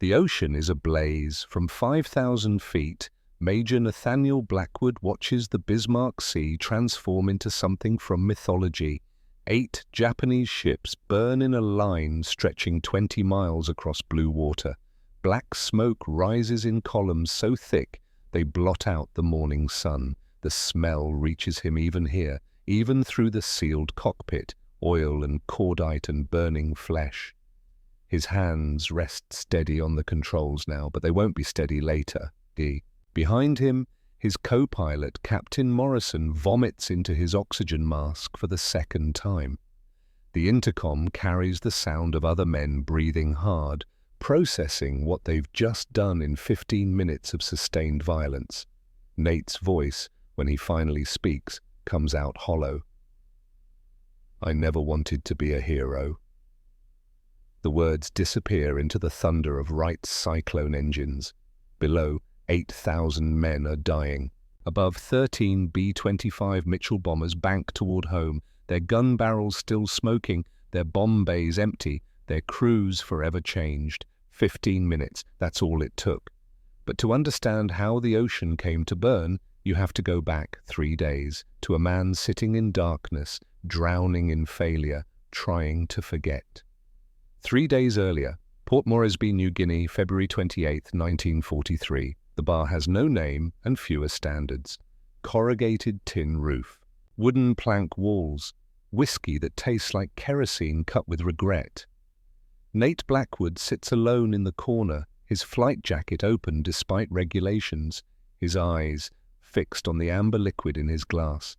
The ocean is ablaze. From 5,000 feet, Major Nathaniel Blackwood watches the Bismarck Sea transform into something from mythology. 8 Japanese ships burn in a line stretching 20 miles across blue water. Black smoke rises in columns so thick they blot out the morning sun. The smell reaches him even here, even through the sealed cockpit, oil and cordite and burning flesh. His hands rest steady on the controls now, but they won't be steady later. Behind him, his co-pilot, Captain Morrison, vomits into his oxygen mask for the second time. The intercom carries the sound of other men breathing hard, processing what they've just done in 15 minutes of sustained violence. Nate's voice, when he finally speaks, comes out hollow. "I never wanted to be a hero." The words disappear into the thunder of Wright's Cyclone engines. Below, 8,000 men are dying. Above, 13 B-25 Mitchell bombers bank toward home, their gun barrels still smoking, their bomb bays empty, their crews forever changed. 15 minutes, that's all it took. But to understand how the ocean came to burn, you have to go back 3 days, to a man sitting in darkness, drowning in failure, trying to forget. 3 days earlier, Port Moresby, New Guinea, February 28, 1943. The bar has no name and fewer standards. Corrugated tin roof, wooden plank walls, whiskey that tastes like kerosene cut with regret. Nate Blackwood sits alone in the corner, his flight jacket open despite regulations, his eyes fixed on the amber liquid in his glass.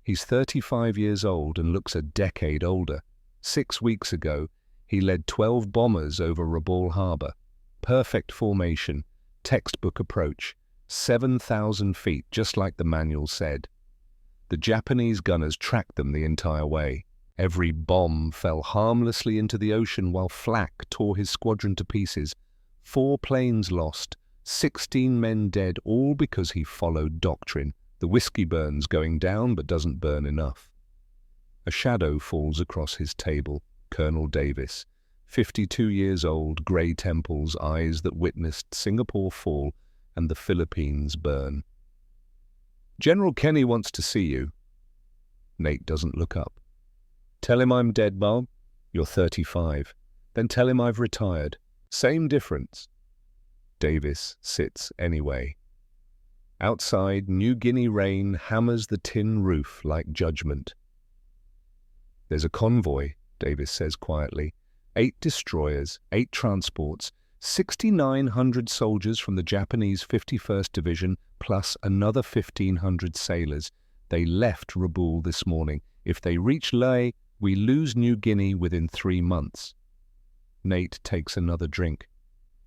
He's 35 years old and looks a decade older. 6 weeks ago, he led 12 bombers over Rabaul Harbor. Perfect formation, textbook approach, 7,000 feet, just like the manual said. The Japanese gunners tracked them the entire way. Every bomb fell harmlessly into the ocean while flak tore his squadron to pieces. 4 planes lost, 16 men dead, all because he followed doctrine. The whiskey burns going down but doesn't burn enough. A shadow falls across his table. Colonel Davis, 52 years old, grey temples, eyes that witnessed Singapore fall and the Philippines burn. "General Kenny wants to see you." Nate doesn't look up. "Tell him I'm dead, Bob." "You're 35. Then tell him I've retired." "Same difference." Davis sits anyway. Outside, New Guinea rain hammers the tin roof like judgment. "There's a convoy," Davis says quietly. 8 destroyers, 8 transports, 6,900 soldiers from the Japanese 51st Division, plus another 1,500 sailors. They left Rabaul this morning. If they reach Lae, we lose New Guinea within 3 months. Nate takes another drink.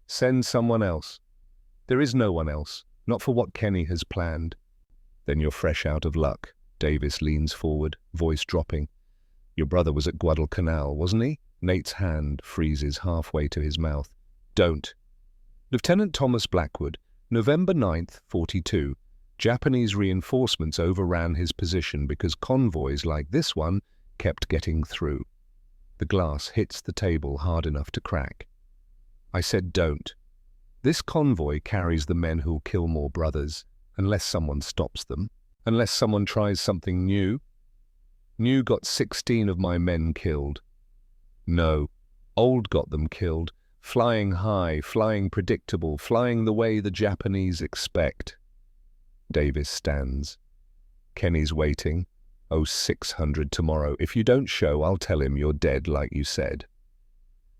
"Send someone else." "There is no one else. Not for what Kenny has planned." "Then you're fresh out of luck." Davis leans forward, voice dropping. "Your brother was at Guadalcanal, wasn't he?" Nate's hand freezes halfway to his mouth. "Don't." Lieutenant Thomas Blackwood, November 9th, 42. Japanese reinforcements overran his position because convoys like this one kept getting through. The glass hits the table hard enough to crack. "I said don't. This convoy carries the men who'll kill more brothers, unless someone stops them, unless someone tries something new. New got 16 of my men killed. No, Old got them killed, flying high, flying predictable, flying the way the Japanese expect." Davis stands. "Kenny's waiting. 0600 tomorrow. If you don't show, I'll tell him you're dead like you said."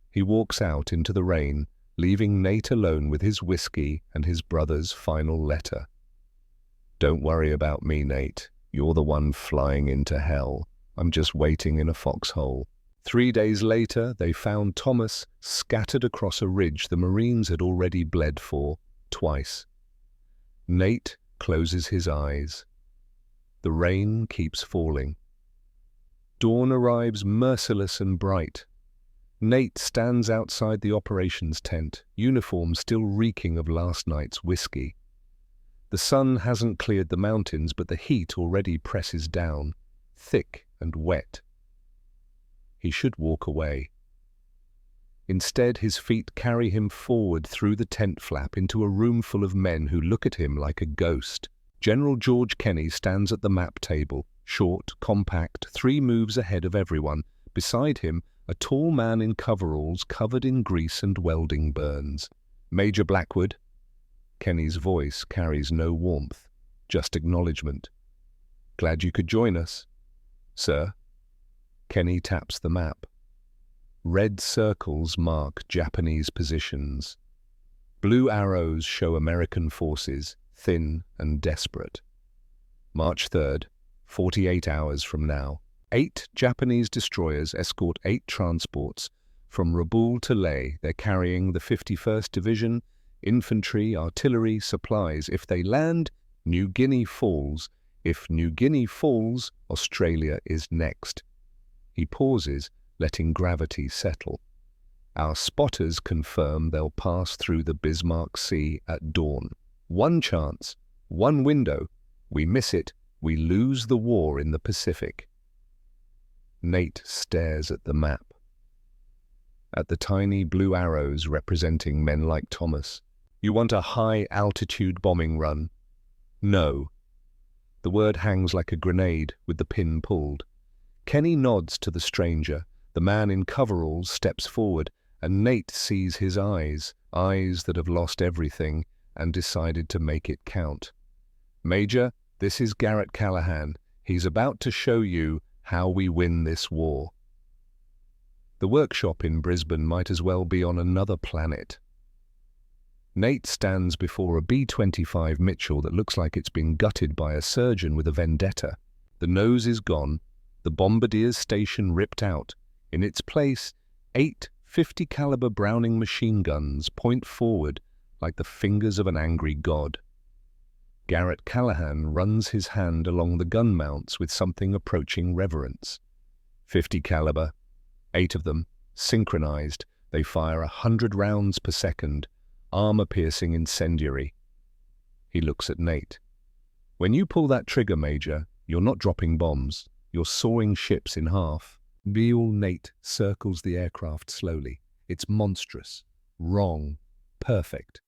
He walks out into the rain, leaving Nate alone with his whiskey and his brother's final letter. "Don't worry about me, Nate. You're the one flying into hell. I'm just waiting in a foxhole." 3 days later, they found Thomas scattered across a ridge the Marines had already bled for twice. Nate closes his eyes. The rain keeps falling. Dawn arrives merciless and bright. Nate stands outside the operations tent, uniform still reeking of last night's whiskey. The sun hasn't cleared the mountains, but the heat already presses down, thick and wet. He should walk away. Instead, his feet carry him forward through the tent flap into a room full of men who look at him like a ghost. General George Kenney stands at the map table, short, compact, 3 moves ahead of everyone. Beside him, a tall man in coveralls covered in grease and welding burns. "Major Blackwood." Kenney's voice carries no warmth, just acknowledgement. "Glad you could join us." "Sir." Kenney taps the map. Red circles mark Japanese positions. Blue arrows show American forces, thin and desperate. March 3rd, 48 hours from now. 8 Japanese destroyers escort 8 transports from Rabaul to Leh. They're carrying the 51st Division, infantry, artillery, supplies. If they land, New Guinea falls. If New Guinea falls, Australia is next. He pauses, letting gravity settle. Our spotters confirm they'll pass through the Bismarck Sea at dawn. One chance, one window. We miss it, we lose the war in the Pacific. Nate stares at the map. At the tiny blue arrows representing men like Thomas. "You want a high-altitude bombing run?" "No." The word hangs like a grenade with the pin pulled. Kenney nods to the stranger. The man in coveralls steps forward, and Nate sees his eyes that have lost everything and decided to make it count. "Major, this is Garrett Callahan. He's about to show you how we win this war." The workshop in Brisbane might as well be on another planet. Nate stands before a B-25 Mitchell that looks like it's been gutted by a surgeon with a vendetta. The nose is gone, the bombardier's station ripped out. In its place, 8 .50 caliber Browning machine guns point forward like the fingers of an angry god. Garrett Callahan runs his hand along the gun mounts with something approaching reverence. 50 caliber, 8 of them, synchronized. They fire 100 rounds per second, armor-piercing incendiary. He looks at Nate. "When you pull that trigger, Major, you're not dropping bombs. You're sawing ships in half." Nate circles the aircraft slowly. It's monstrous, wrong, perfect.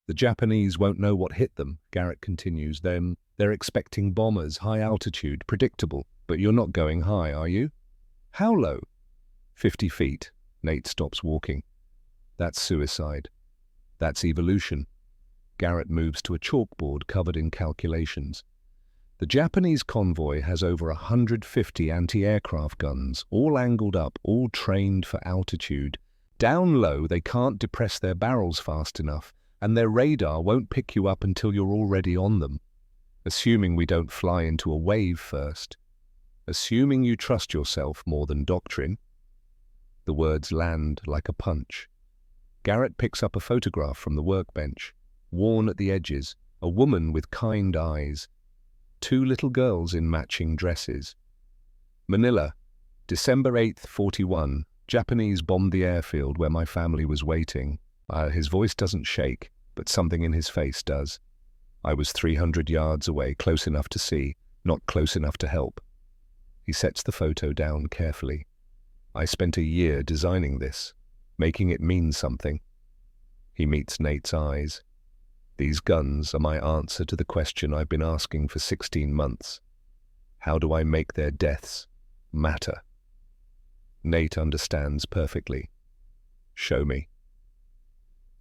"The Japanese won't know what hit them," Garrett continues. They're expecting bombers, high altitude, predictable. But you're not going high, are you?" "How low?" 50 feet. Nate stops walking. "That's suicide. That's evolution." Garrett moves to a chalkboard covered in calculations. The Japanese convoy has over 150 anti-aircraft guns, all angled up, all trained for altitude. Down low, they can't depress their barrels fast enough, and their radar won't pick you up until you're already on them. Assuming we don't fly into a wave first. Assuming you trust yourself more than doctrine. The words land like a punch. Garrett picks up a photograph from the workbench. Worn at the edges, a woman with kind eyes. 2 little girls in matching dresses. "Manila, December 8th, 41. Japanese bombed the airfield where my family was waiting." His voice doesn't shake, but something in his face does. "I was 300 yards away, close enough to see, not close enough to help." He sets the photo down carefully. "I spent a year designing this, making it mean something." He meets Nate's eyes. "These guns are my answer to the question I've been asking for 16 months. How do I make their deaths matter?" Nate understands perfectly. "Show me."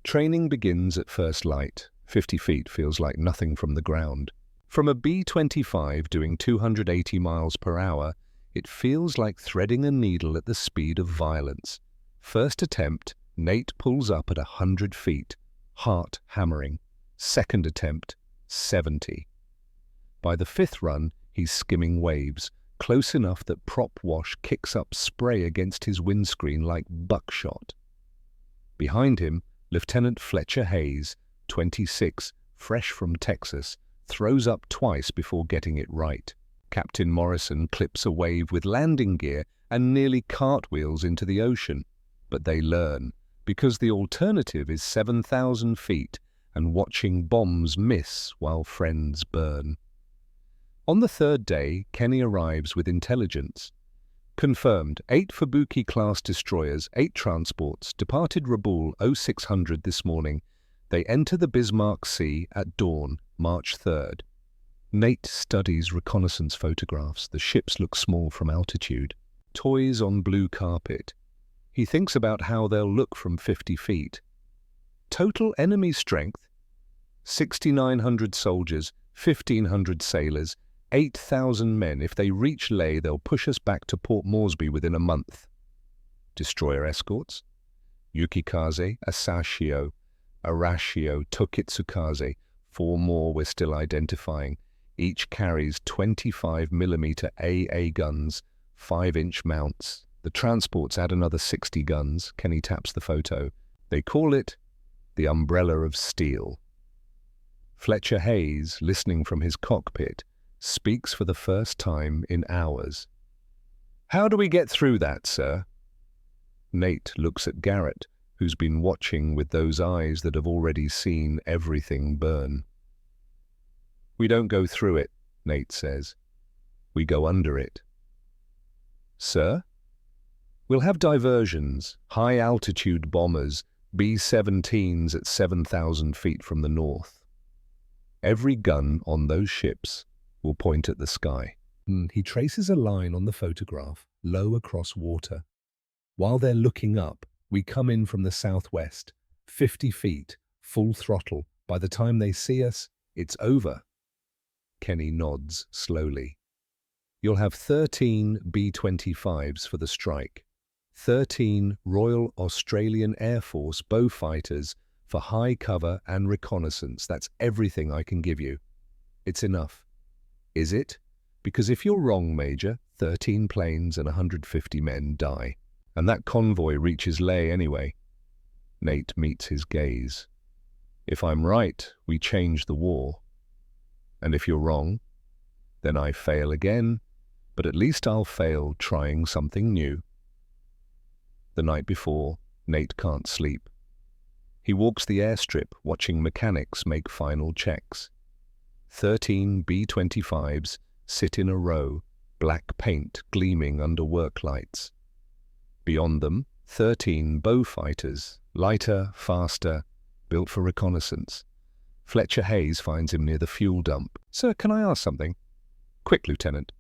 Training begins at first light. 50 feet feels like nothing from the ground. From a B-25 doing 280 miles per hour, it feels like threading a needle at the speed of violence. First attempt, Nate pulls up at 100 feet, heart hammering. Second attempt, 70. By the 5th run, he's skimming waves, close enough that prop wash kicks up spray against his windscreen like buckshot. Behind him, Lieutenant Fletcher Hayes, 26, fresh from Texas, throws up twice before getting it right. Captain Morrison clips a wave with landing gear and nearly cartwheels into the ocean. But they learn, because the alternative is 7,000 feet and watching bombs miss while friends burn. On the 3rd day, Kenney arrives with intelligence. Confirmed. 8 Fubuki-class destroyers, 8 transports, departed Rabaul 0600 this morning. They enter the Bismarck Sea at dawn, March 3rd. Nate studies reconnaissance photographs. The ships look small from altitude. Toys on blue carpet. He thinks about how they'll look from 50 feet. Total enemy strength? 6,900 soldiers, 1,500 sailors, 8,000 men. If they reach Leh, they'll push us back to Port Moresby within a month. Destroyer escorts? Yukikaze, Asashio, Arashio, Tokitsukaze. 4 more we're still identifying. Each carries 25mm AA guns, 5-inch mounts. The transports add another 60 guns. Kenny taps the photo. They call it the Umbrella of Steel. Fletcher Hayes, listening from his cockpit, speaks for the first time in hours. "How do we get through that, sir?" Nate looks at Garrett, who's been watching with those eyes that have already seen everything burn. "We don't go through it," Nate says. "We go under it." "Sir?" "We'll have diversions, high-altitude bombers, B-17s at 7,000 feet from the north. Every gun on those ships will point at the sky." He traces a line on the photograph, low across water. "While they're looking up, we come in from the southwest, 50 feet, full throttle. By the time they see us, it's over." Kenny nods slowly. "You'll have 13 B-25s for the strike, 13 Royal Australian Air Force Beaufighters for high cover and reconnaissance. That's everything I can give you." "It's enough." "Is it? Because if you're wrong, Major, 13 planes and 150 men die. And that convoy reaches Leh anyway." Nate meets his gaze. "If I'm right, we change the war. And if you're wrong, then I fail again, but at least I'll fail trying something new." The night before, Nate can't sleep. He walks the airstrip, watching mechanics make final checks. 13 B-25s sit in a row, black paint gleaming under work lights. Beyond them, 13 Beaufighters, lighter, faster, built for reconnaissance. Fletcher Hayes finds him near the fuel dump. "Sir, can I ask something?" "Quick, Lieutenant."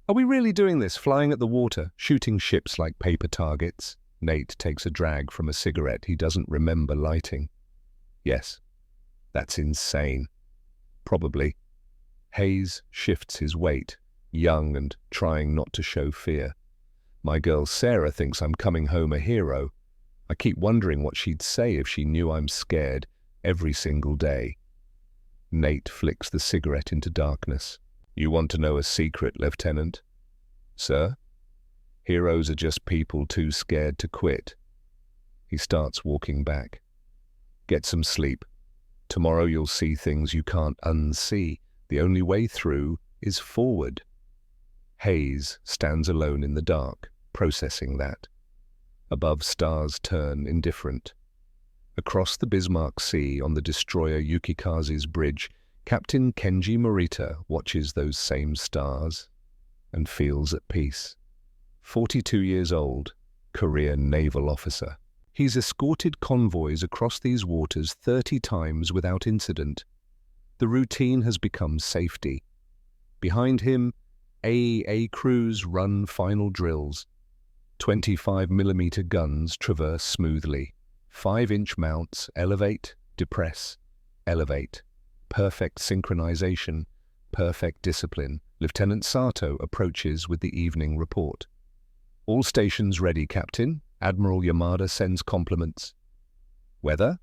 "Are we really doing this, flying at the water, shooting ships like paper targets?" Nate takes a drag from a cigarette he doesn't remember lighting. "Yes. That's insane." "Probably." Hayes shifts his weight, young and trying not to show fear. "My girl Sarah thinks I'm coming home a hero. I keep wondering what she'd say if she knew I'm scared every single day." Nate flicks the cigarette into darkness. "You want to know a secret, Lieutenant?" "Sir?" "Heroes are just people too scared to quit." He starts walking back. "Get some sleep. Tomorrow you'll see things you can't unsee. The only way through is forward." Hayes stands alone in the dark, processing that. Above, stars turn indifferent. Across the Bismarck Sea, on the destroyer Yukikaze's bridge, Captain Kenji Morita watches those same stars and feels at peace. 42 years old, career naval officer. He's escorted convoys across these waters 30 times without incident. The routine has become safety. Behind him, AEA crews run final drills. 25mm guns traverse smoothly. 5-inch mounts elevate, depress, elevate. Perfect synchronization, perfect discipline. Lieutenant Sato approaches with the evening report. "All stations ready, Captain. Admiral Yamada sends compliments." "Weather?"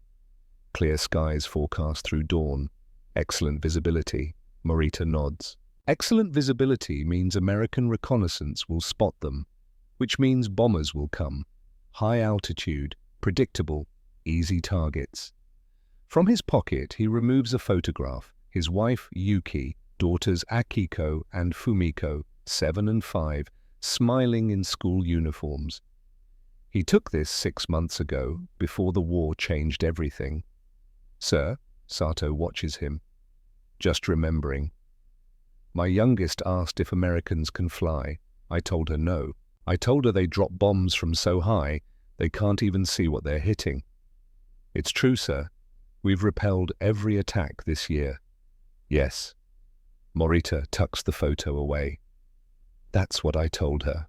"Clear skies forecast through dawn. Excellent visibility." Morita nods. "Excellent visibility means American reconnaissance will spot them, which means bombers will come. High altitude, predictable, easy targets." From his pocket, he removes a photograph. His wife, Yuki, daughters Akiko and Fumiko, 7 and 5, smiling in school uniforms. He took this 6 months ago, before the war changed everything. "Sir?" Sato watches him. "Just remembering. My youngest asked if Americans can fly. I told her no. I told her they drop bombs from so high, they can't even see what they're hitting. It's true, sir. We've repelled every attack this year. Yes. Morita tucks the photo away. That's what I told her.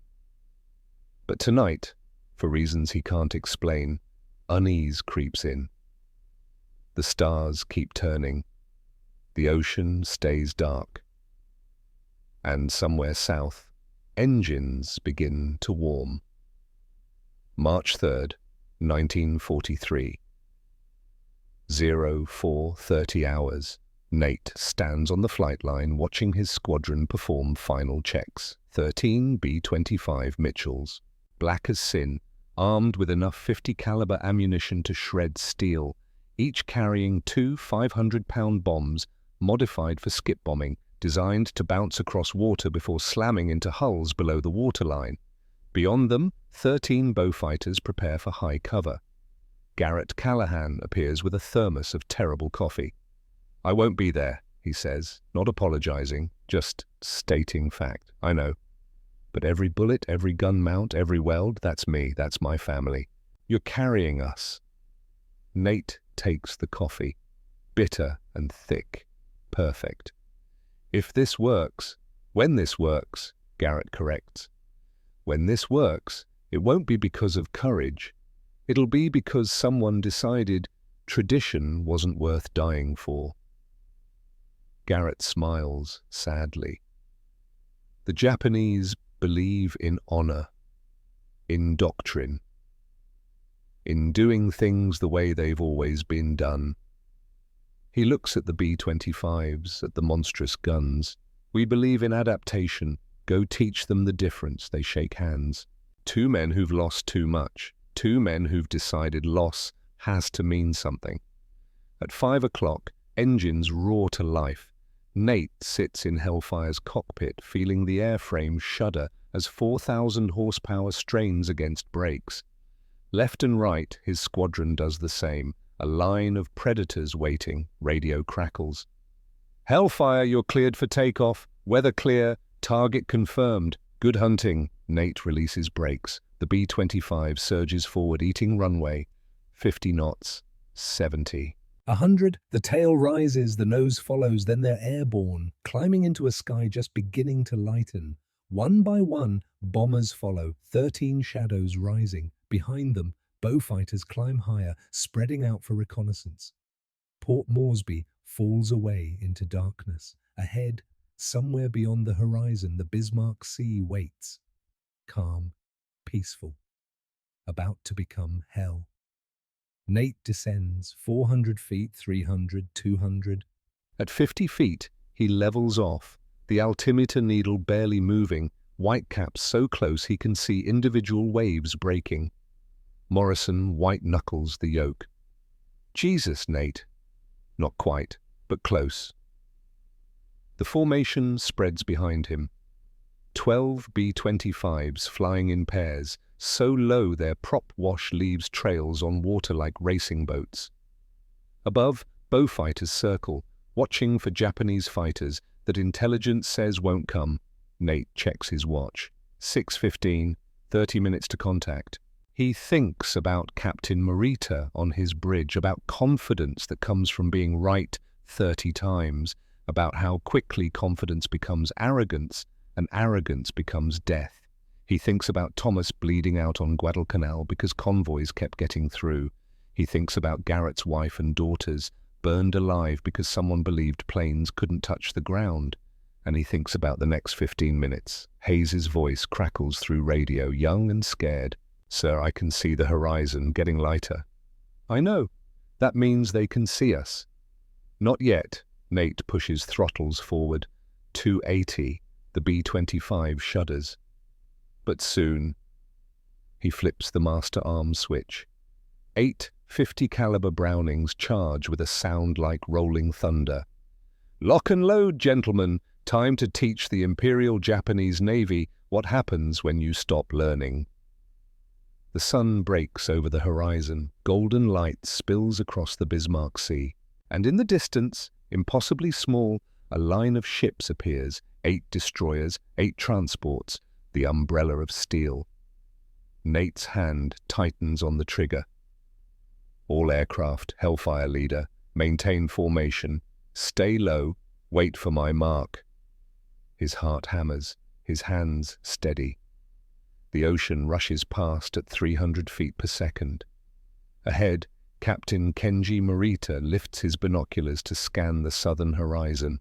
But tonight, for reasons he can't explain, unease creeps in. The stars keep turning. The ocean stays dark. And somewhere south, engines begin to warm. March 3rd, 1943. 04:30 hours. Nate stands on the flight line watching his squadron perform final checks. 13 B-25 Mitchells, black as sin, armed with enough .50 caliber ammunition to shred steel, each carrying two 500-pound bombs modified for skip bombing, designed to bounce across water before slamming into hulls below the waterline. Beyond them, 13 Beaufighters prepare for high cover. Garrett Callahan appears with a thermos of terrible coffee. I won't be there, he says, not apologizing, just stating fact. I know. But every bullet, every gun mount, every weld, that's me, that's my family. You're carrying us. Nate takes the coffee. Bitter and thick. Perfect. If this works, when this works, Garrett corrects. When this works, it won't be because of courage. It'll be because someone decided tradition wasn't worth dying for. Garrett smiles sadly. The Japanese believe in honor, in doctrine, in doing things the way they've always been done. He looks at the B-25s, at the monstrous guns. We believe in adaptation. Go teach them the difference. They shake hands. Two men who've lost too much. Two men who've decided loss has to mean something. At 5 o'clock, engines roar to life. Nate sits in Hellfire's cockpit, feeling the airframe shudder as 4,000 horsepower strains against brakes. Left and right, his squadron does the same. A line of predators waiting. Radio crackles. Hellfire, you're cleared for takeoff. Weather clear. Target confirmed. Good hunting. Nate releases brakes. The B-25 surges forward, eating runway. 50 knots. 70. 100. The tail rises, the nose follows, then they're airborne, climbing into a sky just beginning to lighten. One by one, bombers follow, 13 shadows rising. Behind them, Beaufighters climb higher, spreading out for reconnaissance. Port Moresby falls away into darkness. Ahead, somewhere beyond the horizon, the Bismarck Sea waits. Calm, peaceful, about to become hell. Nate descends, 400 feet, 300, 200. At 50 feet, he levels off, the altimeter needle barely moving, whitecaps so close he can see individual waves breaking. Morrison white-knuckles the yoke. Jesus, Nate. Not quite, but close. The formation spreads behind him. 12 B-25s flying in pairs, so low their prop wash leaves trails on water like racing boats. Above, Beaufighters circle, watching for Japanese fighters that intelligence says won't come. Nate checks his watch. 6:15, 30 minutes to contact. He thinks about Captain Morita on his bridge, about confidence that comes from being right 30 times, about how quickly confidence becomes arrogance and arrogance becomes death. He thinks about Thomas bleeding out on Guadalcanal because convoys kept getting through. He thinks about Garrett's wife and daughters, burned alive because someone believed planes couldn't touch the ground. And he thinks about the next 15 minutes. Hayes's voice crackles through radio, young and scared. Sir, I can see the horizon getting lighter. I know. That means they can see us. Not yet. Nate pushes throttles forward. 280. The B-25 shudders. But soon, he flips the master arm switch. 8 .50 caliber Brownings charge with a sound like rolling thunder. Lock and load, gentlemen. Time to teach the Imperial Japanese Navy what happens when you stop learning. The sun breaks over the horizon. Golden light spills across the Bismarck Sea. And in the distance, impossibly small, a line of ships appears. 8 destroyers, 8 transports. the umbrella of steel. Nate's hand tightens on the trigger. All aircraft, Hellfire leader, maintain formation. Stay low, wait for my mark. His heart hammers, his hands steady. The ocean rushes past at 300 feet per second. Ahead, Captain Kenji Morita lifts his binoculars to scan the southern horizon.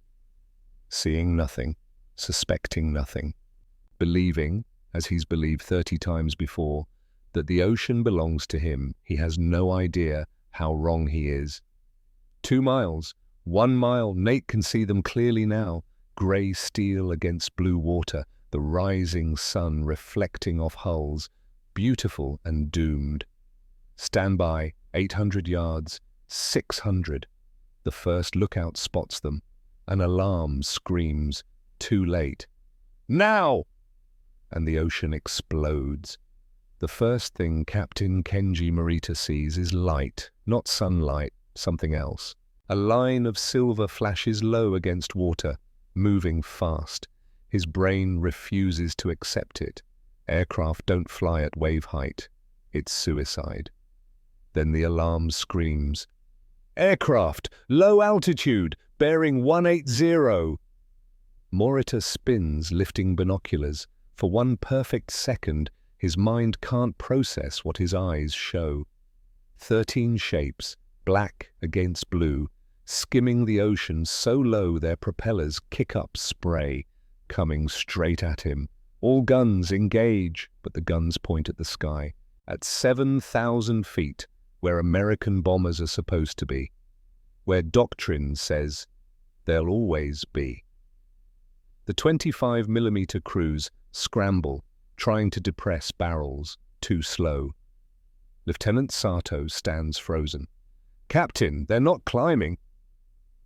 Seeing nothing, suspecting nothing, believing, as he's believed 30 times before, that the ocean belongs to him, he has no idea how wrong he is. 2 miles, 1 mile, Nate can see them clearly now. Grey steel against blue water, the rising sun reflecting off hulls, beautiful and doomed. Stand by, 800 yards, 600. The first lookout spots them. An alarm screams, too late. Now! And the ocean explodes. The first thing Captain Kenji Morita sees is light, not sunlight, something else. A line of silver flashes low against water, moving fast. His brain refuses to accept it. Aircraft don't fly at wave height. It's suicide. Then the alarm screams, "Aircraft, low altitude, bearing 180. Morita spins, lifting binoculars. For 1 perfect second, his mind can't process what his eyes show. 13 shapes, black against blue, skimming the ocean so low their propellers kick up spray, coming straight at him. All guns engage, but the guns point at the sky. At 7,000 feet, where American bombers are supposed to be. Where doctrine says they'll always be. The 25mm crews scramble, trying to depress barrels, too slow. Lieutenant Sato stands frozen. "Captain, they're not climbing."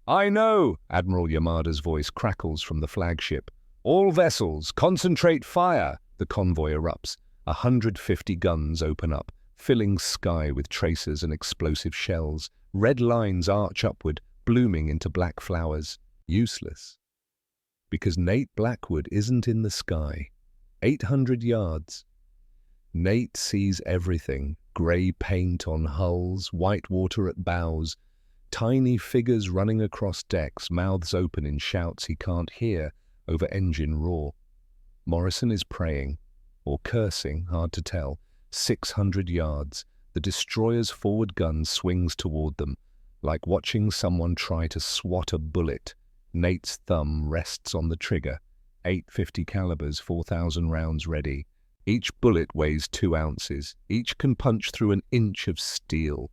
"I know," Admiral Yamada's voice crackles from the flagship. "All vessels, concentrate fire." The convoy erupts. 150 guns open up, filling sky with tracers and explosive shells. Red lines arch upward, blooming into black flowers. Useless. Because Nate Blackwood isn't in the sky. 800 yards. Nate sees everything. Grey paint on hulls, white water at bows, tiny figures running across decks, mouths open in shouts he can't hear over engine roar. Morrison is praying, or cursing, hard to tell. 600 yards. The destroyer's forward gun swings toward them, like watching someone try to swat a bullet. Nate's thumb rests on the trigger. 850 calibers, 4,000 rounds ready. Each bullet weighs 2 ounces. Each can punch through an inch of steel.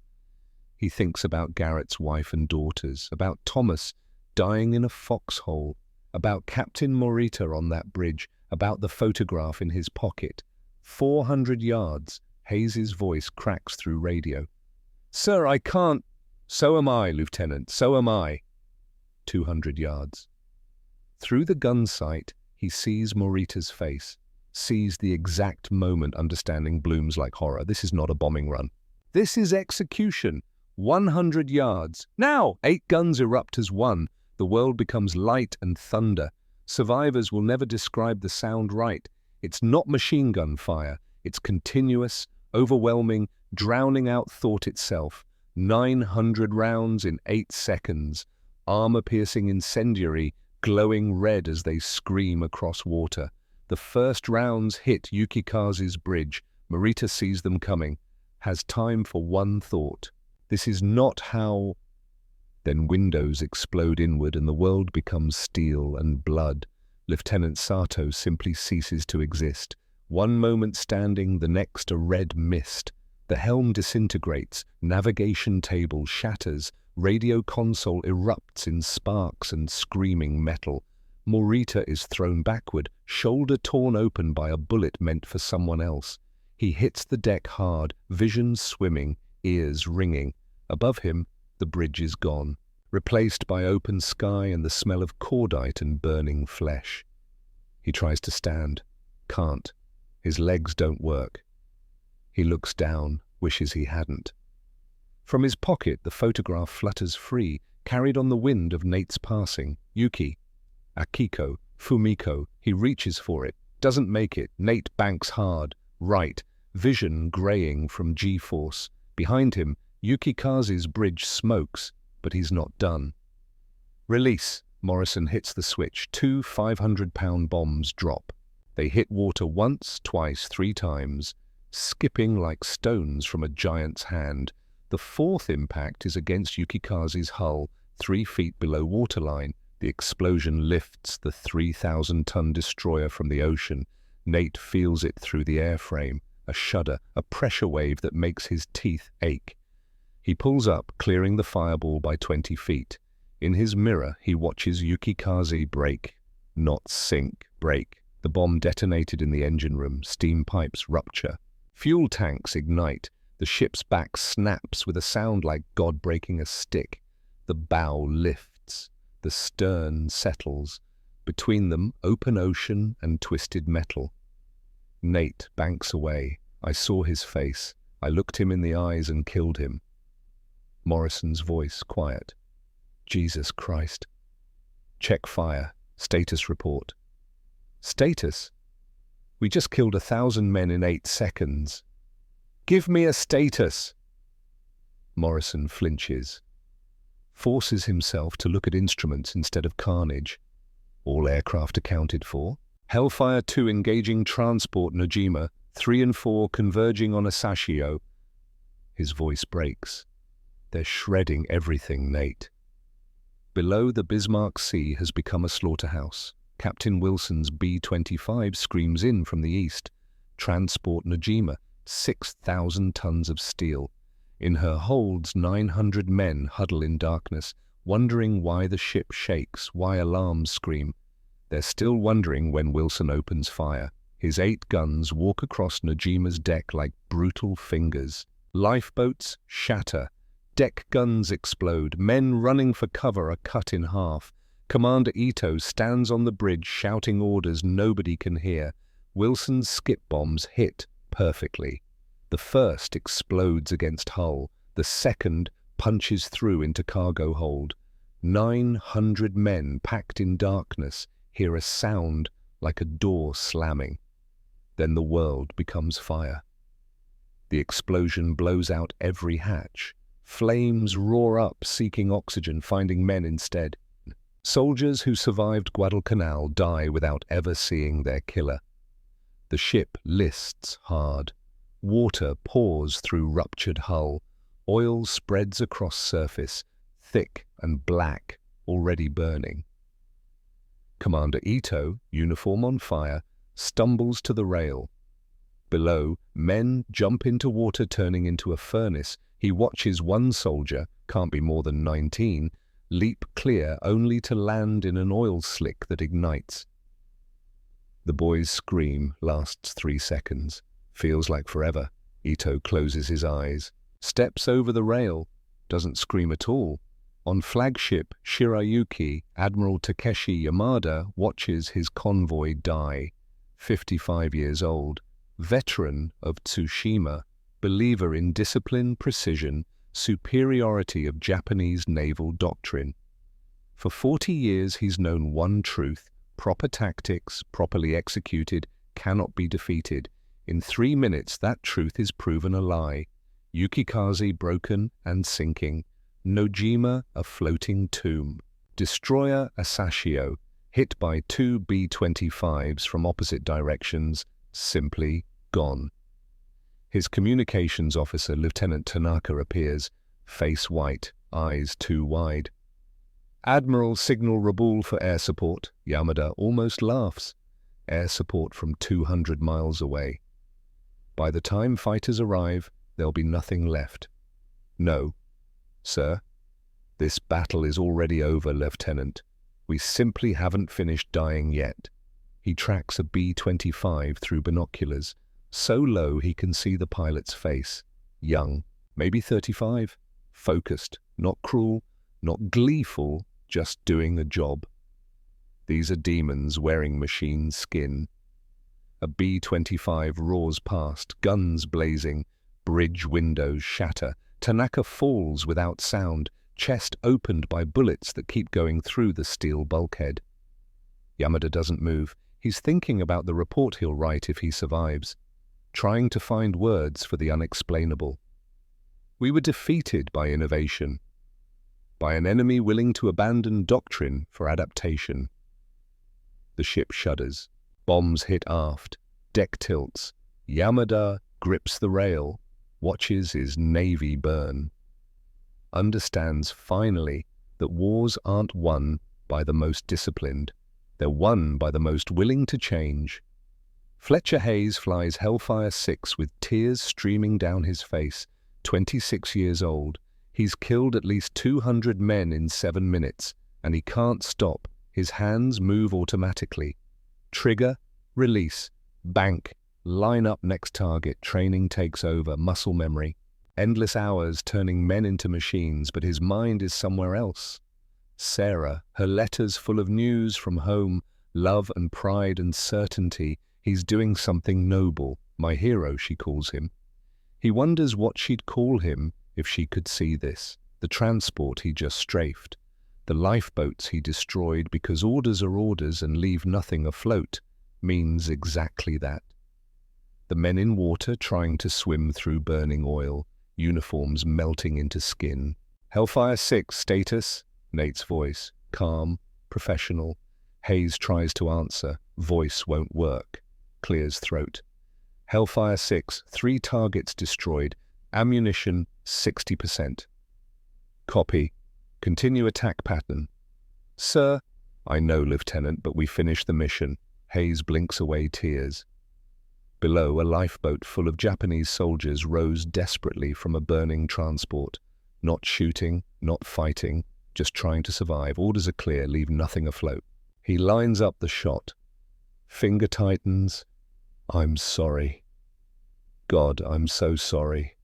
He thinks about Garrett's wife and daughters, about Thomas dying in a foxhole, about Captain Morita on that bridge, about the photograph in his pocket. 400 yards. Hayes's voice cracks through radio. "Sir, I can't." "So am I, Lieutenant, so am I." 200 yards. Through the gun sight, he sees Morita's face, sees the exact moment, understanding blooms like horror. This is not a bombing run. This is execution. 100 yards. Now! 8 guns erupt as one. The world becomes light and thunder. Survivors will never describe the sound right. It's not machine gun fire. It's continuous, overwhelming, drowning out thought itself. 900 rounds in 8 seconds. Armor-piercing incendiary, glowing red as they scream across water. The first rounds hit Yukikaze's bridge. Morita sees them coming, has time for one thought. This is not how... Then windows explode inward and the world becomes steel and blood. Lieutenant Sato simply ceases to exist. One moment standing, the next a red mist. The helm disintegrates, navigation table shatters, radio console erupts in sparks and screaming metal. Morita is thrown backward, shoulder torn open by a bullet meant for someone else. He hits the deck hard, vision swimming, ears ringing. Above him, the bridge is gone, replaced by open sky and the smell of cordite and burning flesh. He tries to stand, can't. His legs don't work. He looks down, wishes he hadn't. From his pocket, the photograph flutters free, carried on the wind of Nate's passing. Yuki, Akiko, Fumiko. He reaches for it, Doesn't make it. Nate banks hard. Right. Vision graying from G-force. Behind him, Yukikaze's bridge smokes, but he's not done. Release. Morrison hits the switch. Two 500-pound bombs drop. They hit water once, twice, three times, skipping like stones from a giant's hand. The fourth impact is against Yukikaze's hull, 3 feet below waterline. The explosion lifts the 3,000-ton destroyer from the ocean. Nate feels it through the airframe, a shudder, a pressure wave that makes his teeth ache. He pulls up, clearing the fireball by 20 feet. In his mirror, he watches Yukikaze break, not sink, break. The bomb detonated in the engine room, steam pipes rupture. Fuel tanks ignite. The ship's back snaps with a sound like God breaking a stick. The bow lifts. The stern settles. Between them, open ocean and twisted metal. Nate banks away. I saw his face. I looked him in the eyes and killed him. Morrison's voice quiet. Jesus Christ. Check fire. Status report. Status? We just killed 1,000 men in 8 seconds. Give me a status! Morrison flinches. Forces himself to look at instruments instead of carnage. All aircraft accounted for. Hellfire 2 engaging transport Najima, 3 and 4 converging on Asashio. His voice breaks. They're shredding everything, Nate. Below, the Bismarck Sea has become a slaughterhouse. Captain Wilson's B-25 screams in from the east. Transport Najima, 6,000 tons of steel. In her holds, 900 men huddle in darkness, wondering why the ship shakes, why alarms scream. They're still wondering when Wilson opens fire. His 8 guns walk across Najima's deck like brutal fingers. Lifeboats shatter. Deck guns explode. Men running for cover are cut in half. Commander Ito stands on the bridge shouting orders nobody can hear. Wilson's skip bombs hit perfectly. The first explodes against hull. The second punches through into cargo hold. 900 men packed in darkness hear a sound like a door slamming. Then the world becomes fire. The explosion blows out every hatch. Flames roar up, seeking oxygen, finding men instead. Soldiers who survived Guadalcanal die without ever seeing their killer. The ship lists hard. Water pours through ruptured hull. Oil spreads across surface, thick and black, already burning. Commander Ito, uniform on fire, stumbles to the rail. Below, men jump into water turning into a furnace. He watches one soldier, can't be more than 19, leap clear only to land in an oil slick that ignites. The boy's scream lasts 3 seconds. Feels like forever. Ito closes his eyes, steps over the rail, doesn't scream at all. On flagship Shirayuki, Admiral Takeshi Yamada watches his convoy die. 55 years old, veteran of Tsushima, believer in discipline, precision, superiority of Japanese naval doctrine. For 40 years he's known one truth: proper tactics, properly executed, cannot be defeated. In 3 minutes that truth is proven a lie. Yukikaze broken and sinking. Nojima a floating tomb. Destroyer Asashio, hit by 2 B-25s from opposite directions, simply gone. His communications officer, Lieutenant Tanaka, appears, face white, eyes too wide. Admiral, signal Rabaul for air support. Yamada almost laughs. Air support from 200 miles away. By the time fighters arrive, there'll be nothing left. No, sir. This battle is already over, Lieutenant. We simply haven't finished dying yet. He tracks a B-25 through binoculars, so low he can see the pilot's face. Young, maybe 35. Focused, not cruel, not gleeful, just doing a job. These are demons wearing machine skin. A B-25 roars past, guns blazing, bridge windows shatter. Tanaka falls without sound, chest opened by bullets that keep going through the steel bulkhead. Yamada doesn't move. He's thinking about the report he'll write if he survives, trying to find words for the unexplainable. We were defeated by innovation, by an enemy willing to abandon doctrine for adaptation. The ship shudders. Bombs hit aft. Deck tilts. Yamada grips the rail, watches his navy burn. Understands finally that wars aren't won by the most disciplined. They're won by the most willing to change. Fletcher Hayes flies Hellfire 6 with tears streaming down his face. 26 years old. He's killed at least 200 men in 7 minutes, and he can't stop. His hands move automatically. Trigger, release, bank, line up next target. Training takes over, muscle memory. Endless hours turning men into machines, but his mind is somewhere else. Sarah, her letters full of news from home, love and pride and certainty. He's doing something noble. My hero, she calls him. He wonders what she'd call him if she could see this. The transport he just strafed. The lifeboats he destroyed because orders are orders and leave nothing afloat means exactly that. The men in water trying to swim through burning oil, uniforms melting into skin. Hellfire 6 status? Nate's voice. Calm, professional. Hayes tries to answer. Voice won't work. Clears throat. Hellfire 6, 3 targets destroyed. Ammunition 60%. Copy. Continue attack pattern. Sir, I know, Lieutenant, but we finished the mission. Hayes blinks away tears. Below, a lifeboat full of Japanese soldiers rows desperately from a burning transport. Not shooting, not fighting, just trying to survive. Orders are clear, leave nothing afloat. He lines up the shot. Finger tightens. I'm sorry. God, I'm so sorry.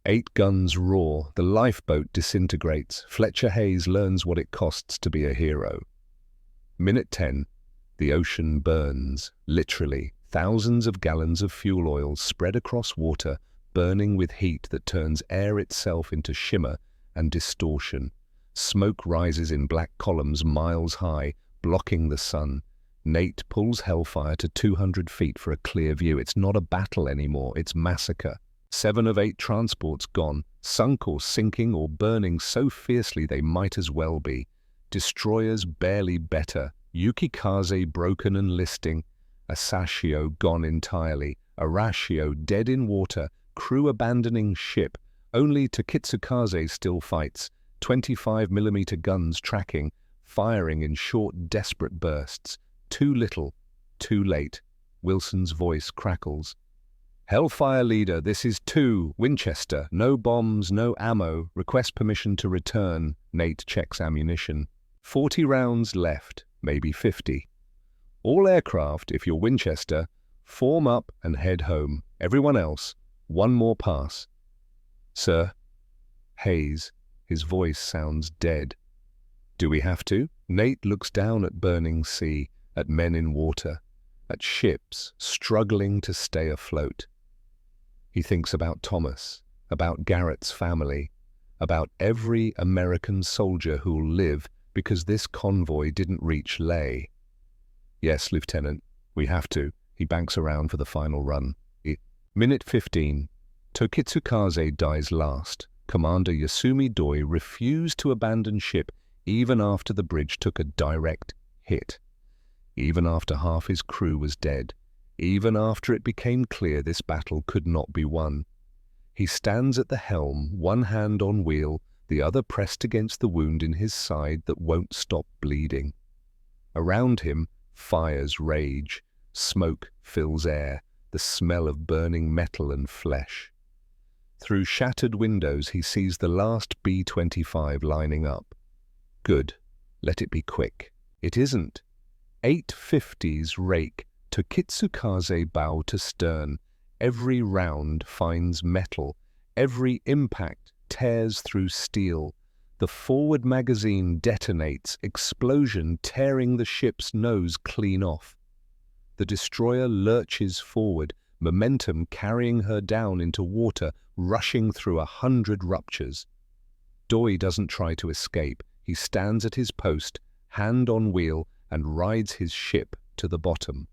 8 guns roar. The lifeboat disintegrates. Fletcher Hayes learns what it costs to be a hero. Minute 10. The ocean burns. Literally. Thousands of gallons of fuel oil spread across water, burning with heat that turns air itself into shimmer and distortion. Smoke rises in black columns miles high, blocking the sun. Nate pulls Hellfire to 200 feet for a clear view. It's not a battle anymore, it's massacre. 7 of 8 transports gone, sunk or sinking or burning so fiercely they might as well be. Destroyers barely better, Yukikaze broken and listing, Asashio gone entirely, Arashio dead in water, crew abandoning ship. Only Tokitsukaze still fights, 25mm guns tracking, firing in short, desperate bursts. Too little, too late. Wilson's voice crackles. Hellfire leader, this is 2, Winchester. No bombs, no ammo. Request permission to return. Nate checks ammunition. 40 rounds left, maybe 50. All aircraft, if you're Winchester, form up and head home. Everyone else, 1 more pass. Sir? Hayes. His voice sounds dead. Do we have to? Nate looks down at burning sea, at men in water, at ships struggling to stay afloat. He thinks about Thomas, about Garrett's family, about every American soldier who'll live because this convoy didn't reach Leh. Yes, Lieutenant, we have to. He banks around for the final run. Minute 15. Tokitsukaze dies last. Commander Yasumi Doi refused to abandon ship even after the bridge took a direct hit. Even after half his crew was dead. Even after it became clear this battle could not be won. He stands at the helm, one hand on wheel, the other pressed against the wound in his side that won't stop bleeding. Around him, fires rage. Smoke fills air, the smell of burning metal and flesh. Through shattered windows he sees the last B-25 lining up. Good. Let it be quick. It isn't. 850s rake, Tokitsukaze bow to stern. Every round finds metal. Every impact tears through steel. The forward magazine detonates, explosion tearing the ship's nose clean off. The destroyer lurches forward, momentum carrying her down into water, rushing through 100 ruptures. Doi doesn't try to escape. He stands at his post, hand on wheel, and rides his ship to the bottom.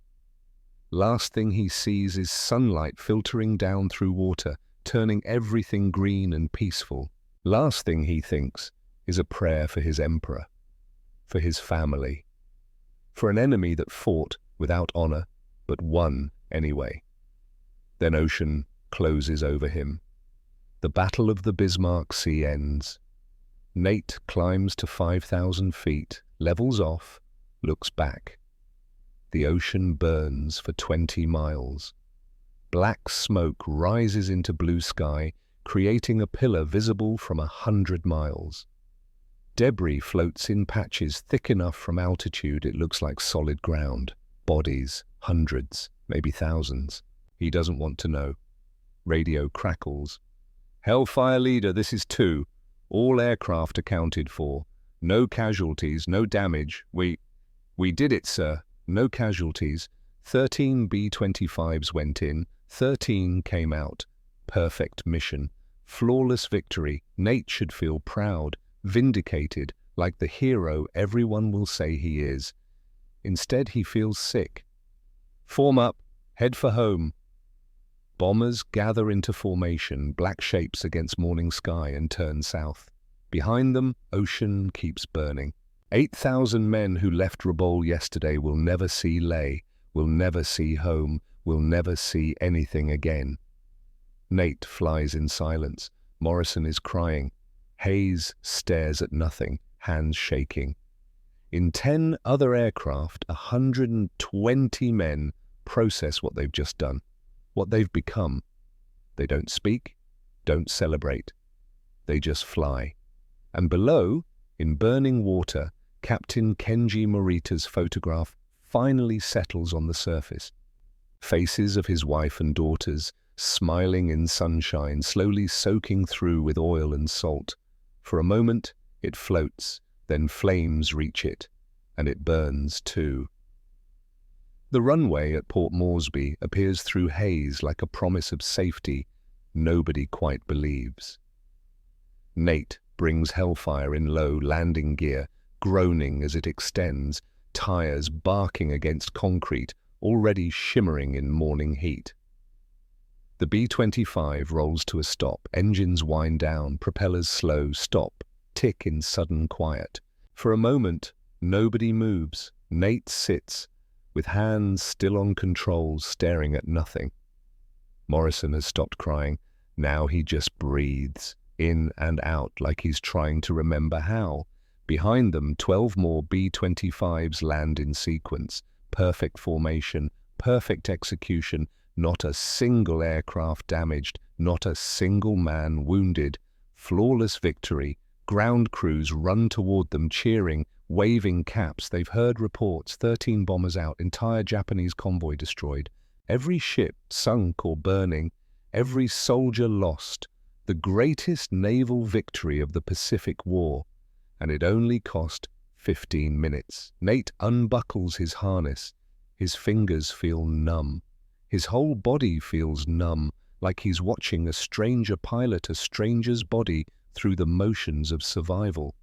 Last thing he sees is sunlight filtering down through water, turning everything green and peaceful. Last thing he thinks is a prayer for his emperor, for his family, for an enemy that fought without honor, but won anyway. Then ocean closes over him. The Battle of the Bismarck Sea ends. Nate climbs to 5,000 feet, levels off, looks back. The ocean burns for 20 miles. Black smoke rises into blue sky, creating a pillar visible from 100 miles. Debris floats in patches thick enough from altitude it looks like solid ground. Bodies, hundreds, maybe thousands. He doesn't want to know. Radio crackles. Hellfire Leader, this is 2. All aircraft accounted for. No casualties, no damage. We did it, sir. No casualties. 13 B-25s went in, 13 came out. Perfect mission. Flawless victory. Nate should feel proud, vindicated, like the hero everyone will say he is. Instead, he feels sick. Form up. Head for home. Bombers gather into formation, black shapes against morning sky, and turn south. Behind them, ocean keeps burning. 8,000 men who left Rabaul yesterday will never see Leh, will never see home, will never see anything again. Nate flies in silence. Morrison is crying. Hayes stares at nothing, hands shaking. In 10 other aircraft, 120 men process what they've just done, what they've become. They don't speak, don't celebrate. They just fly. And below, in burning water, Captain Kenji Morita's photograph finally settles on the surface. Faces of his wife and daughters, smiling in sunshine, slowly soaking through with oil and salt. For a moment, it floats, then flames reach it, and it burns too. The runway at Port Moresby appears through haze like a promise of safety nobody quite believes. Nate brings Hellfire in low landing gear, groaning as it extends, tires barking against concrete, already shimmering in morning heat. The B-25 rolls to a stop, engines wind down, propellers slow, stop, tick in sudden quiet. For a moment, nobody moves. Nate sits, with hands still on controls, staring at nothing. Morrison has stopped crying. Now he just breathes, in and out, like he's trying to remember how. Behind them, 12 more B-25s land in sequence. Perfect formation, perfect execution, not a single aircraft damaged, not a single man wounded. Flawless victory. Ground crews run toward them, cheering, waving caps. They've heard reports, 13 bombers out, entire Japanese convoy destroyed. Every ship sunk or burning, every soldier lost. The greatest naval victory of the Pacific War. And it only cost 15 minutes. Nate unbuckles his harness. His fingers feel numb. His whole body feels numb, like he's watching a stranger pilot a stranger's body through the motions of survival.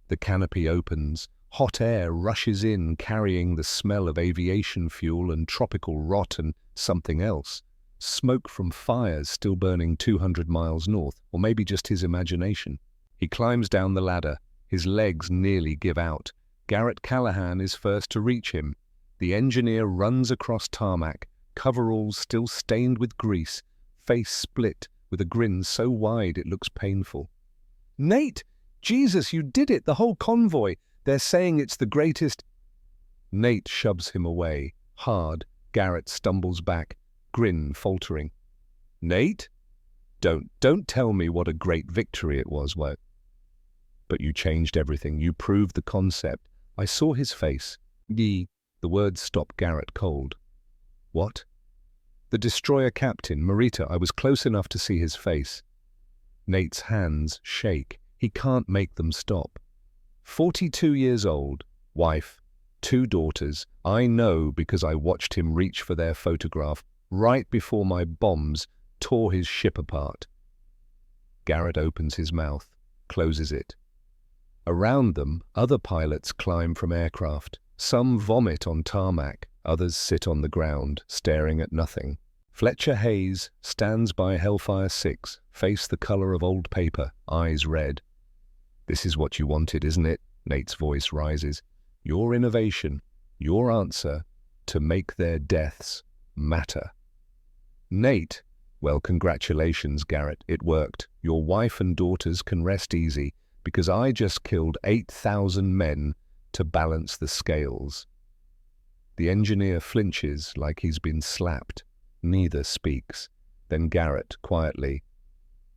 The canopy opens. Hot air rushes in, carrying the smell of aviation fuel and tropical rot and something else. Smoke from fires still burning 200 miles north, or maybe just his imagination. He climbs down the ladder. His legs nearly give out. Garrett Callahan is first to reach him. The engineer runs across tarmac, coveralls still stained with grease, face split, with a grin so wide it looks painful. "Nate! Jesus, you did it! The whole convoy! They're saying it's the greatest—" Nate shoves him away. Hard, Garrett stumbles back, grin faltering. "Nate? Don't tell me what a great victory it was, what? But you changed everything. You proved the concept. I saw his face." The words stopped Garrett cold. "What?" "The destroyer captain, Morita. I was close enough to see his face." Nate's hands shake. He can't make them stop. 42 years old, wife, 2 daughters. I know because I watched him reach for their photograph right before my bombs tore his ship apart. Garrett opens his mouth, closes it. Around them, other pilots climb from aircraft. Some vomit on tarmac, others sit on the ground, staring at nothing. Fletcher Hayes stands by Hellfire 6, face the color of old paper, eyes red. "This is what you wanted, isn't it?" Nate's voice rises. "Your innovation, your answer, to make their deaths matter." Nate, "Well, congratulations, Garrett, it worked. Your wife and daughters can rest easy, because I just killed 8,000 men to balance the scales." The engineer flinches like he's been slapped. Neither speaks. Then Garrett, quietly,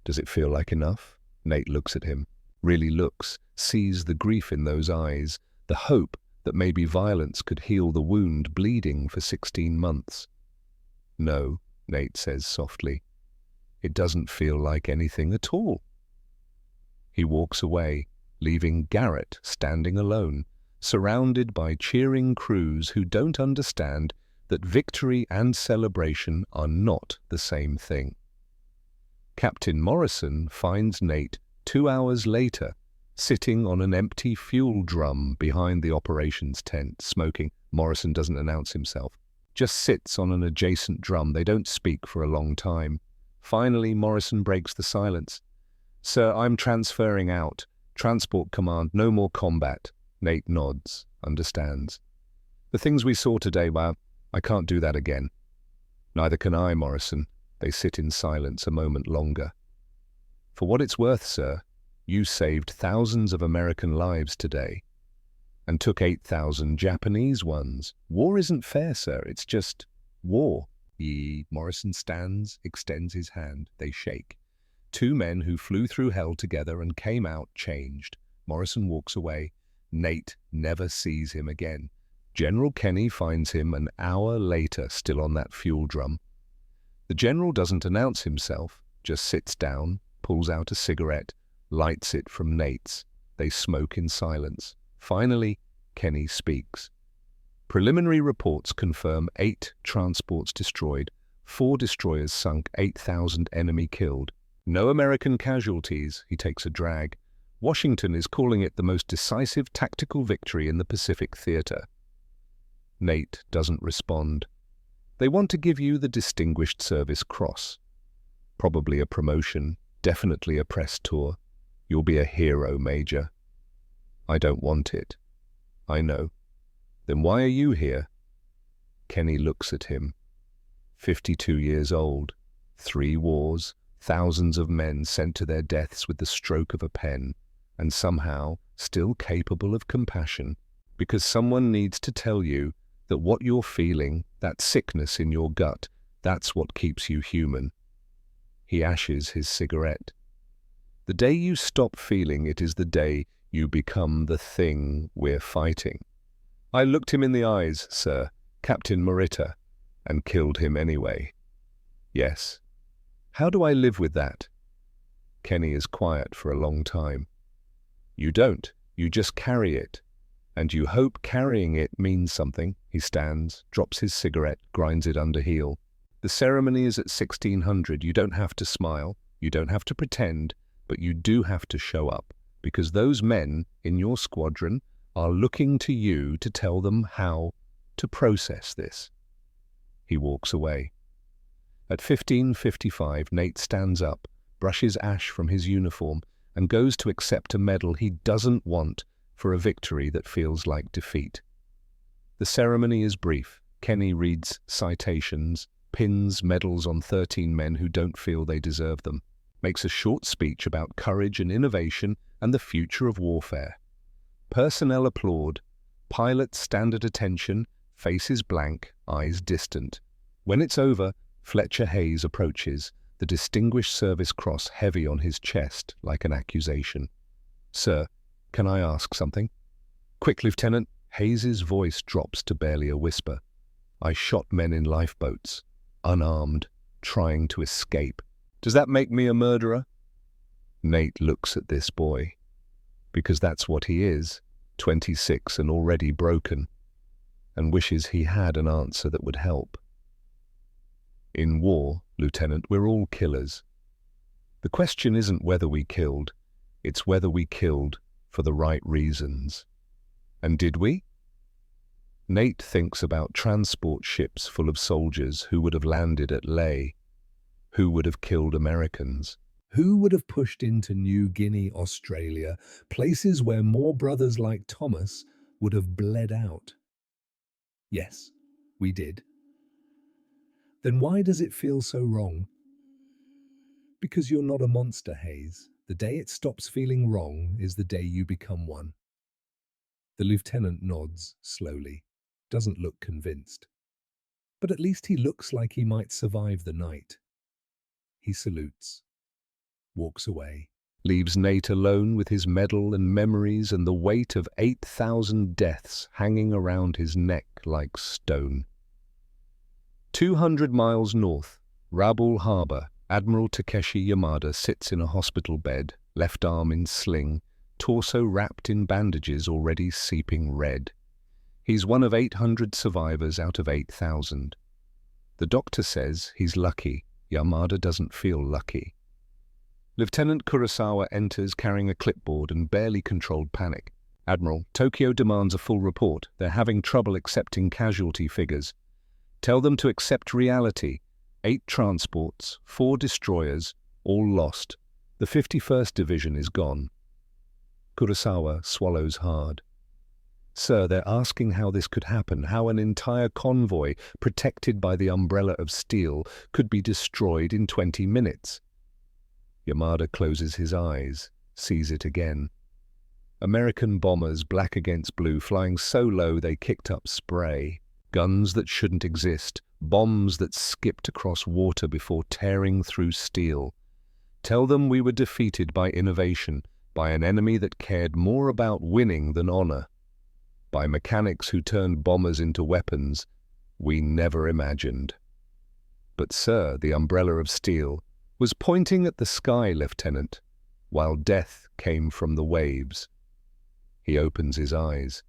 "Does it feel like enough?" Nate looks at him, really looks, sees the grief in those eyes, the hope that maybe violence could heal the wound bleeding for 16 months. "No," Nate says softly. "It doesn't feel like anything at all." He walks away, leaving Garrett standing alone, surrounded by cheering crews who don't understand that victory and celebration are not the same thing. Captain Morrison finds Nate 2 hours later, sitting on an empty fuel drum behind the operations tent, smoking. Morrison doesn't announce himself, just sits on an adjacent drum. They don't speak for a long time. Finally, Morrison breaks the silence. "Sir, I'm transferring out. Transport command, no more combat." Nate nods, understands. "The things we saw today, well, I can't do that again." "Neither can I, Morrison." They sit in silence a moment longer. "For what it's worth, sir, you saved thousands of American lives today, and took 8,000 Japanese ones. War isn't fair, sir. It's just war." Morrison stands, extends his hand. They shake. Two men who flew through hell together and came out changed. Morrison walks away. Nate never sees him again. General Kenny finds him an hour later, still on that fuel drum. The general doesn't announce himself, just sits down, pulls out a cigarette, lights it from Nate's. They smoke in silence. Finally, Kenny speaks. "Preliminary reports confirm 8 transports destroyed, 4 destroyers sunk, 8,000 enemy killed. No American casualties." He takes a drag. "Washington is calling it the most decisive tactical victory in the Pacific Theater." Nate doesn't respond. "They want to give you the Distinguished Service Cross. Probably a promotion, definitely a press tour. You'll be a hero, Major." "I don't want it." "I know." "Then why are you here?" Kenny looks at him. 52 years old, 3 wars, thousands of men sent to their deaths with the stroke of a pen, and somehow still capable of compassion, because someone needs to tell you that what you're feeling, that sickness in your gut, that's what keeps you human. He ashes his cigarette. "The day you stop feeling it is the day you become the thing we're fighting. I looked him in the eyes, sir, Captain Morita, and killed him anyway." "Yes. How do I live with that?" Kenny is quiet for a long time. "You don't. You just carry it. And you hope carrying it means something." He stands, drops his cigarette, grinds it under heel. "The ceremony is at 1600. You don't have to smile. You don't have to pretend. But you do have to show up, because those men in your squadron are looking to you to tell them how to process this." He walks away. At 15:55, Nate stands up, brushes ash from his uniform, and goes to accept a medal he doesn't want for a victory that feels like defeat. The ceremony is brief. Kenny reads citations, pins medals on 13 men who don't feel they deserve them, makes a short speech about courage and innovation and the future of warfare. Personnel applaud. Pilots stand at attention, faces blank, eyes distant. When it's over, Fletcher Hayes approaches, the Distinguished Service Cross heavy on his chest like an accusation. "Sir, can I ask something?" "Quick, Lieutenant." Hayes's voice drops to barely a whisper. "I shot men in lifeboats, unarmed, trying to escape. Does that make me a murderer?" Nate looks at this boy, because that's what he is, 26 and already broken, and wishes he had an answer that would help. "In war, Lieutenant, we're all killers. The question isn't whether we killed, it's whether we killed for the right reasons. And did we?" Nate thinks about transport ships full of soldiers who would have landed at Leh, who would have killed Americans. Who would have pushed into New Guinea, Australia, places where more brothers like Thomas would have bled out? Yes, we did. Then why does it feel so wrong? Because you're not a monster, Hayes. The day it stops feeling wrong is the day you become one. The lieutenant nods slowly, doesn't look convinced. But at least he looks like he might survive the night. He salutes, walks away. Leaves Nate alone with his medal and memories and the weight of 8,000 deaths hanging around his neck like stone. 200 miles north, Rabaul Harbor, Admiral Takeshi Yamada sits in a hospital bed, left arm in sling, torso wrapped in bandages already seeping red. He's one of 800 survivors out of 8,000. The doctor says he's lucky. Yamada doesn't feel lucky. Lieutenant Kurosawa enters carrying a clipboard and barely controlled panic. Admiral, Tokyo demands a full report. They're having trouble accepting casualty figures. Tell them to accept reality. 8 transports, 4 destroyers, all lost. The 51st Division is gone. Kurosawa swallows hard. Sir, they're asking how this could happen, how an entire convoy, protected by the umbrella of steel, could be destroyed in 20 minutes. Yamada closes his eyes, sees it again. American bombers, black against blue, flying so low they kicked up spray. Guns that shouldn't exist, bombs that skipped across water before tearing through steel. Tell them we were defeated by innovation, by an enemy that cared more about winning than honor, by mechanics who turned bombers into weapons we never imagined. But, sir, the umbrella of steel was pointing at the sky, Lieutenant, while death came from the waves. He opens his eyes.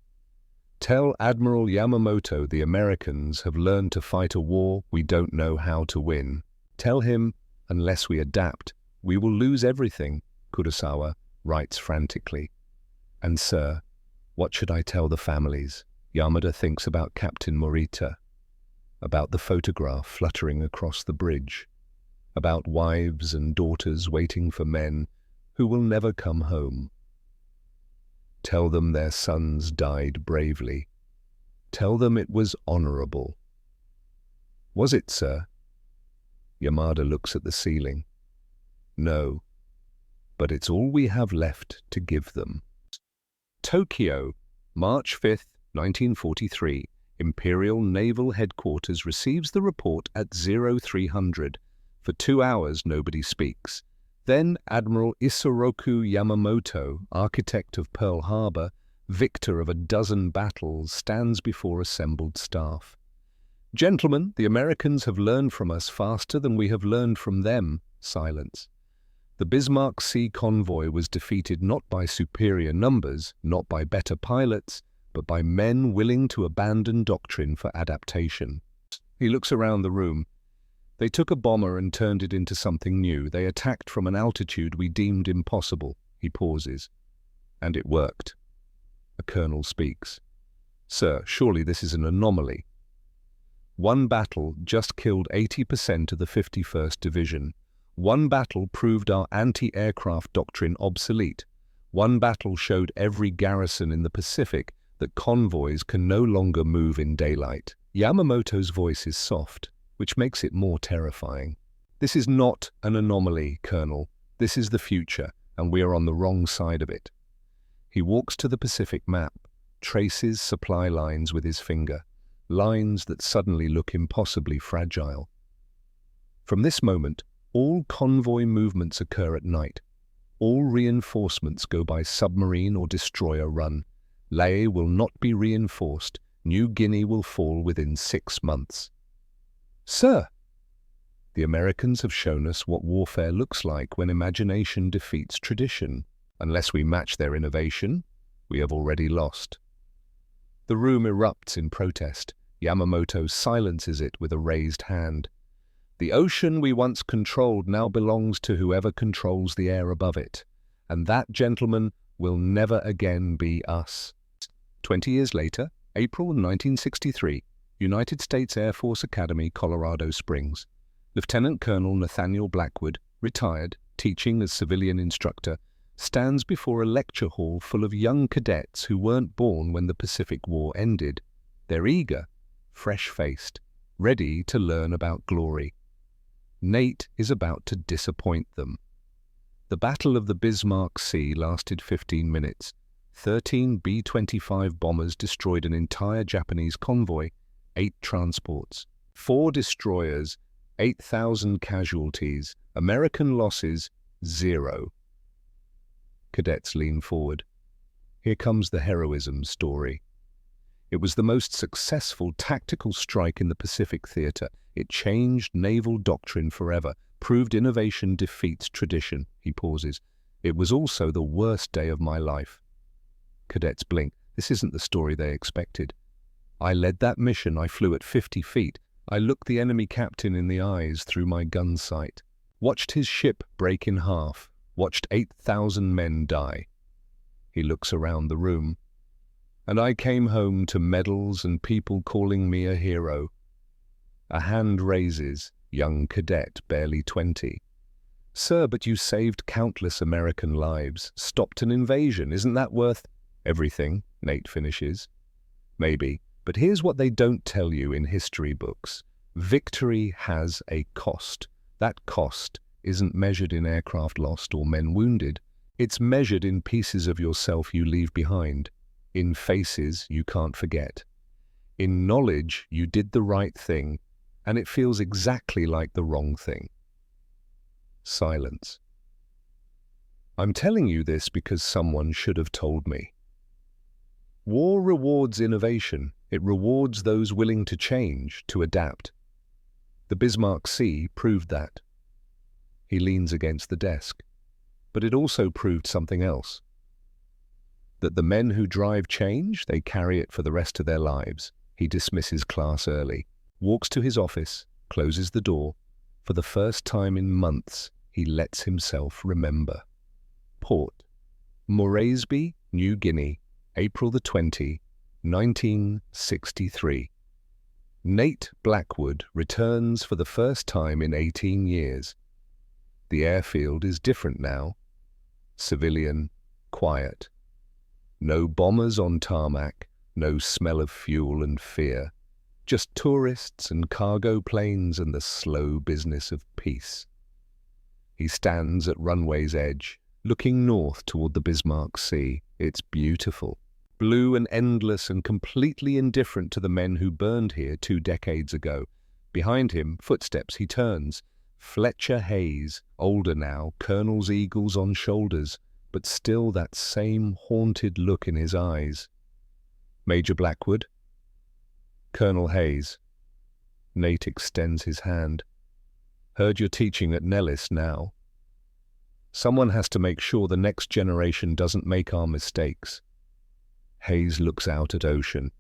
Tell Admiral Yamamoto the Americans have learned to fight a war we don't know how to win. Tell him, unless we adapt, we will lose everything, Kurosawa writes frantically. And, sir, what should I tell the families? Yamada thinks about Captain Morita, about the photograph fluttering across the bridge, about wives and daughters waiting for men who will never come home. Tell them their sons died bravely. Tell them it was honorable. Was it, sir? Yamada looks at the ceiling. No, but it's all we have left to give them. Tokyo, March 5th, 1943. Imperial Naval Headquarters receives the report at 0300. For 2 hours nobody speaks. Then Admiral Isoroku Yamamoto, architect of Pearl Harbor, victor of a dozen battles, stands before assembled staff. Gentlemen, the Americans have learned from us faster than we have learned from them. Silence. The Bismarck Sea convoy was defeated not by superior numbers, not by better pilots, but by men willing to abandon doctrine for adaptation. He looks around the room. They took a bomber and turned it into something new. They attacked from an altitude we deemed impossible. He pauses. And it worked. A colonel speaks. Sir, surely this is an anomaly. One battle just killed 80% of the 51st Division. One battle proved our anti-aircraft doctrine obsolete. One battle showed every garrison in the Pacific that convoys can no longer move in daylight. Yamamoto's voice is soft, which makes it more terrifying. This is not an anomaly, Colonel. This is the future, and we are on the wrong side of it. He walks to the Pacific map, traces supply lines with his finger, lines that suddenly look impossibly fragile. From this moment, all convoy movements occur at night. All reinforcements go by submarine or destroyer run. Lae will not be reinforced. New Guinea will fall within 6 months. Sir, the Americans have shown us what warfare looks like when imagination defeats tradition. Unless we match their innovation, we have already lost. The room erupts in protest. Yamamoto silences it with a raised hand. The ocean we once controlled now belongs to whoever controls the air above it. And that, gentlemen, will never again be us. 20 years later, April 1963, United States Air Force Academy, Colorado Springs. Lieutenant Colonel Nathaniel Blackwood, retired, teaching as civilian instructor, stands before a lecture hall full of young cadets who weren't born when the Pacific War ended. They're eager, fresh-faced, ready to learn about glory. Nate is about to disappoint them. The Battle of the Bismarck Sea lasted 15 minutes. 13 B-25 bombers destroyed an entire Japanese convoy, 8 transports, 4 destroyers, 8,000 casualties, American losses, 0. Cadets lean forward. Here comes the heroism story. It was the most successful tactical strike in the Pacific theater. It changed naval doctrine forever, proved innovation defeats tradition. He pauses. It was also the worst day of my life. Cadets blink. This isn't the story they expected. I led that mission. I flew at 50 feet. I looked the enemy captain in the eyes through my gun sight, watched his ship break in half, watched 8,000 men die. He looks around the room. And I came home to medals and people calling me a hero. A hand raises, young cadet, barely 20. Sir, but you saved countless American lives, stopped an invasion. Isn't that worth everything? Nate finishes. Maybe, but here's what they don't tell you in history books. Victory has a cost. That cost isn't measured in aircraft lost or men wounded. It's measured in pieces of yourself you leave behind, in faces you can't forget, in knowledge you did the right thing, and it feels exactly like the wrong thing. Silence. I'm telling you this because someone should have told me. War rewards innovation. It rewards those willing to change, to adapt. The Bismarck Sea proved that. He leans against the desk. But it also proved something else. That the men who drive change, they carry it for the rest of their lives. He dismisses class early, walks to his office, closes the door. For the first time in months, he lets himself remember. Port, Moresby, New Guinea, April the 20, 1963. Nate Blackwood returns for the first time in 18 years. The airfield is different now. Civilian, quiet. No bombers on tarmac, no smell of fuel and fear. Just tourists and cargo planes and the slow business of peace. He stands at runway's edge, looking north toward the Bismarck Sea. It's beautiful, blue and endless and completely indifferent to the men who burned here 2 decades ago. Behind him, footsteps, he turns. Fletcher Hayes, older now, colonel's eagles on shoulders, but still that same haunted look in his eyes. Major Blackwood? Colonel Hayes. Nate extends his hand. Heard you're teaching at Nellis now. Someone has to make sure the next generation doesn't make our mistakes. Hayes looks out at ocean.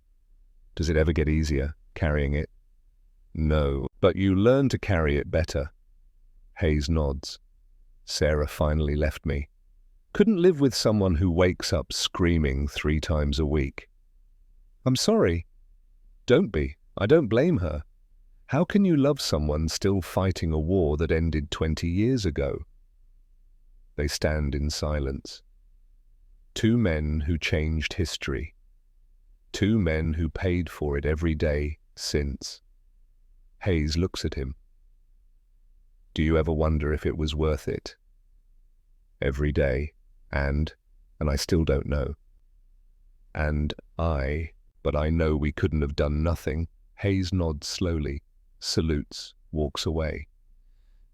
Does it ever get easier, carrying it? No, but you learn to carry it better. Hayes nods. Sarah finally left me. Couldn't live with someone who wakes up screaming 3 times a week. I'm sorry. Don't be. I don't blame her. How can you love someone still fighting a war that ended 20 years ago? They stand in silence. 2 men who changed history. 2 men who paid for it every day since. Hayes looks at him. Do you ever wonder if it was worth it? Every day, and I still don't know. But I know we couldn't have done nothing. Hayes nods slowly, salutes, walks away.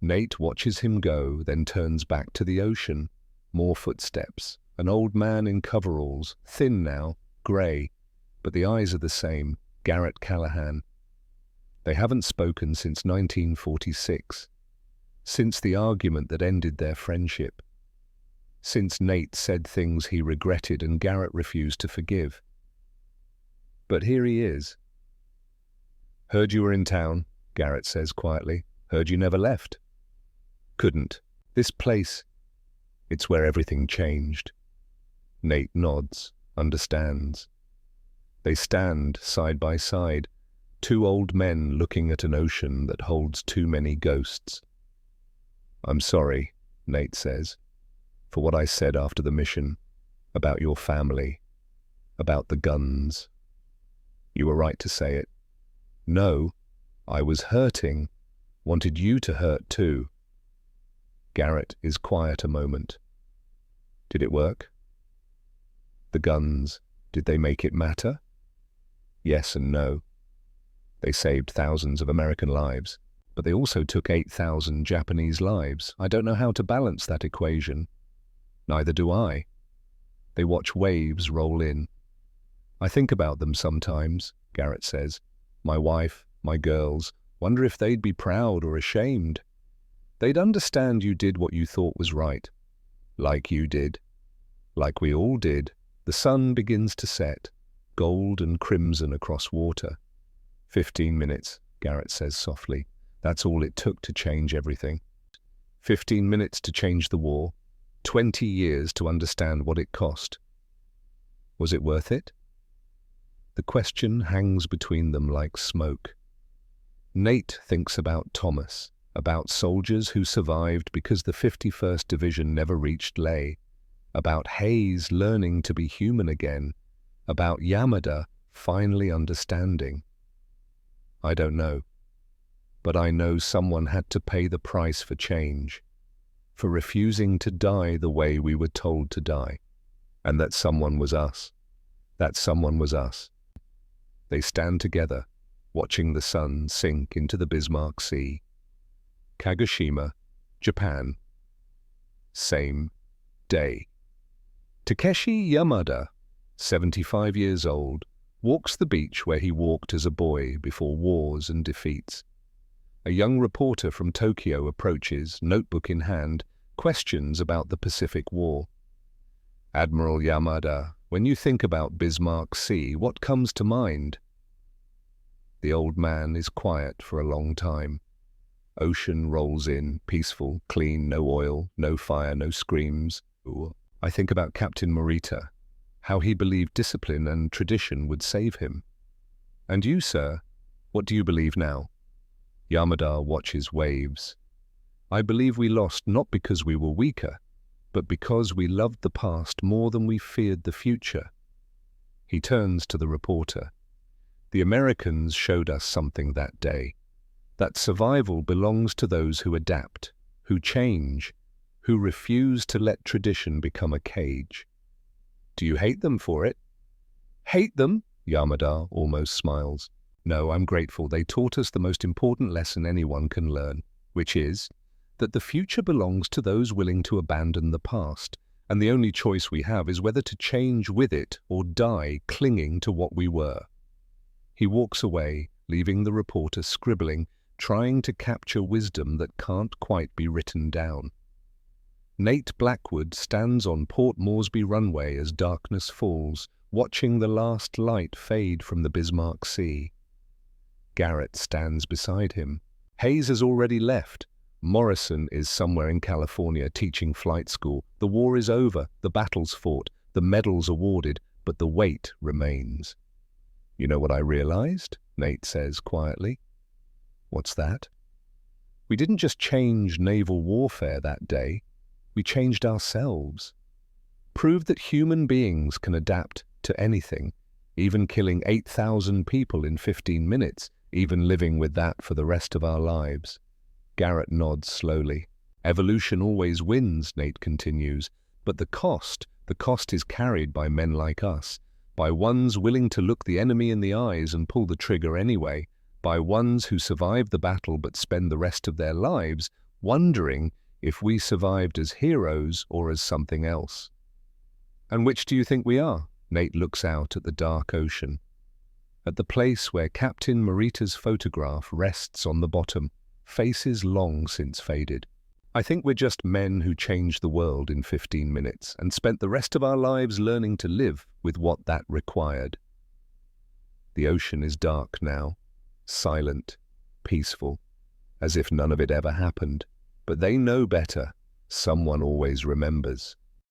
Nate watches him go, then turns back to the ocean. More footsteps. An old man in coveralls, thin now, grey, but the eyes are the same, Garrett Callahan. They haven't spoken since 1946. Since the argument that ended their friendship. Since Nate said things he regretted and Garrett refused to forgive. But here he is. Heard you were in town, Garrett says quietly. Heard you never left. Couldn't. This place, it's where everything changed. Nate nods, understands. They stand side by side, two old men looking at an ocean that holds too many ghosts. "I'm sorry," Nate says, "for what I said after the mission, about your family, about the guns. You were right to say it. No, I was hurting, wanted you to hurt too." Garrett is quiet a moment. "Did it work? The guns, did they make it matter?" Yes and no. They saved thousands of American lives, but they also took 8,000 Japanese lives. I don't know how to balance that equation. Neither do I. They watch waves roll in. "I think about them sometimes," Garrett says. "My wife, my girls, wonder if they'd be proud or ashamed. They'd understand you did what you thought was right. Like you did. Like we all did." The sun begins to set, gold and crimson across water. 15 minutes, Garrett says softly. That's all it took to change everything. 15 minutes to change the war. 20 years to understand what it cost. Was it worth it? The question hangs between them like smoke. Nate thinks about Thomas, about soldiers who survived because the 51st Division never reached Leh, about Hayes learning to be human again, about Yamada finally understanding. I don't know, but I know someone had to pay the price for change, for refusing to die the way we were told to die, and that someone was us. That someone was us. They stand together, watching the sun sink into the Bismarck Sea. Kagoshima, Japan. Same day. Takeshi Yamada, 75 years old, walks the beach where he walked as a boy before wars and defeats. A young reporter from Tokyo approaches, notebook in hand, questions about the Pacific War. "Admiral Yamada, when you think about Bismarck Sea, what comes to mind?" The old man is quiet for a long time. Ocean rolls in, peaceful, clean, no oil, no fire, no screams. I think about Captain Morita, how he believed discipline and tradition would save him. "And you, sir, what do you believe now?" Yamada watches waves. "I believe we lost not because we were weaker, but because we loved the past more than we feared the future." He turns to the reporter. "The Americans showed us something that day, that survival belongs to those who adapt, who change, who refuse to let tradition become a cage. Do you hate them for it?" "Hate them?" Yamada almost smiles. "No, I'm grateful. They taught us the most important lesson anyone can learn, which is that the future belongs to those willing to abandon the past, and the only choice we have is whether to change with it or die clinging to what we were." He walks away, leaving the reporter scribbling, trying to capture wisdom that can't quite be written down. Nate Blackwood stands on Port Moresby runway as darkness falls, watching the last light fade from the Bismarck Sea. Garrett stands beside him. Hayes has already left. Morrison is somewhere in California teaching flight school. The war is over, the battle's fought, the medals awarded, but the weight remains. "You know what I realized?" Nate says quietly. "What's that?" "We didn't just change naval warfare that day. We changed ourselves. Proved that human beings can adapt to anything, even killing 8,000 people in 15 minutes, even living with that for the rest of our lives." Garrett nods slowly. "Evolution always wins," Nate continues, "but the cost is carried by men like us, by ones willing to look the enemy in the eyes and pull the trigger anyway, by ones who survive the battle but spend the rest of their lives wondering if we survived as heroes or as something else." "And which do you think we are?" Nate looks out at the dark ocean, at the place where Captain Morita's photograph rests on the bottom, faces long since faded. "I think we're just men who changed the world in 15 minutes and spent the rest of our lives learning to live with what that required." The ocean is dark now, silent, peaceful, as if none of it ever happened. But they know better. Someone always remembers.